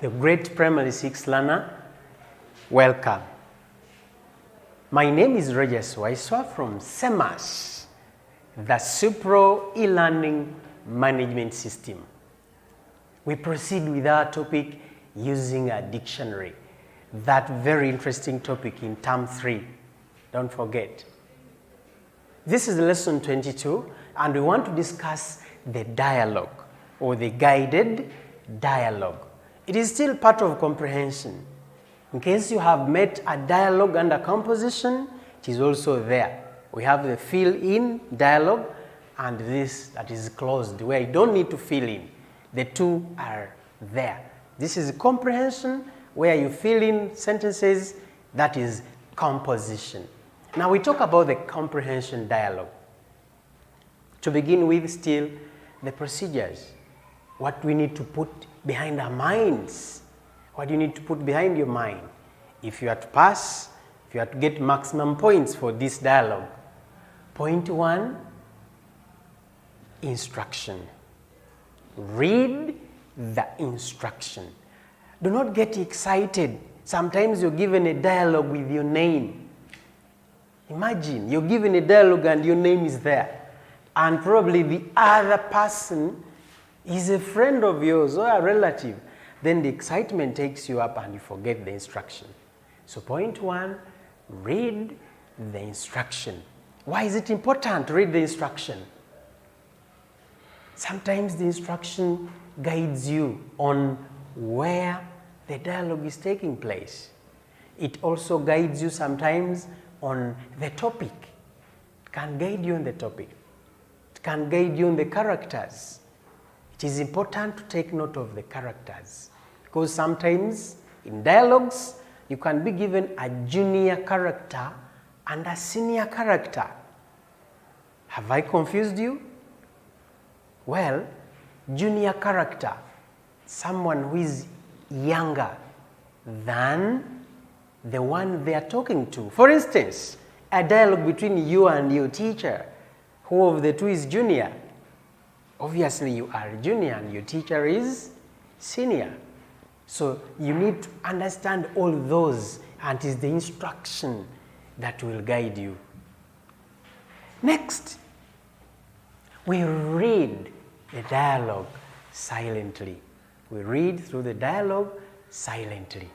The great primary 6 learner, welcome. My name is Rogers Waiswa from SEMAS, the Supro e-learning management system. We proceed with our topic using a dictionary. That very interesting topic in term 3. Don't forget. This is lesson 22, and we want to discuss the dialogue or the guided dialogue. It is still part of comprehension. In case you have met a dialogue and a composition, it is also there. We have the fill-in dialogue and this that is closed, where you don't need to fill in. The two are there. This is comprehension, where you fill in sentences. That is composition. Now we talk about the comprehension dialogue. To begin with, still, the procedures. What we need to put behind our minds. What you need to put behind your mind. If you are to pass, if you are to get maximum points for this dialogue. Point 1, instruction. Read the instruction. Do not get excited. Sometimes you're given a dialogue with your name. Imagine you're given a dialogue and your name is there. And probably the other person is a friend of yours or a relative. Then the excitement takes you up and you forget the instruction. So point 1, read the instruction. Why is it important to read the instruction? Sometimes the instruction guides you on where the dialogue is taking place. It also guides you sometimes on the topic. It can guide you on the topic. It can guide you on the characters. It is important to take note of the characters, because sometimes in dialogues you can be given a junior character and a senior character. Have I confused you? Well, junior character, someone who is younger than the one they are talking to. For instance, a dialogue between you and your teacher. Who of the two is junior? Obviously, you are junior and your teacher is senior. So you need to understand all those, and it is the instruction that will guide you. Next, we read the dialogue silently. We read through the dialogue silently.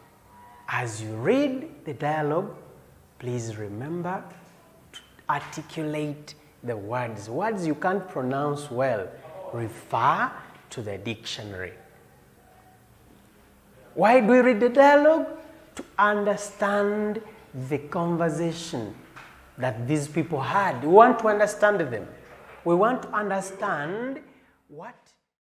As you read the dialogue, please remember to articulate the words. Words you can't pronounce well, refer to the dictionary. Why do we read the dialogue? To understand the conversation that these people had. We want to understand them. We want to understand what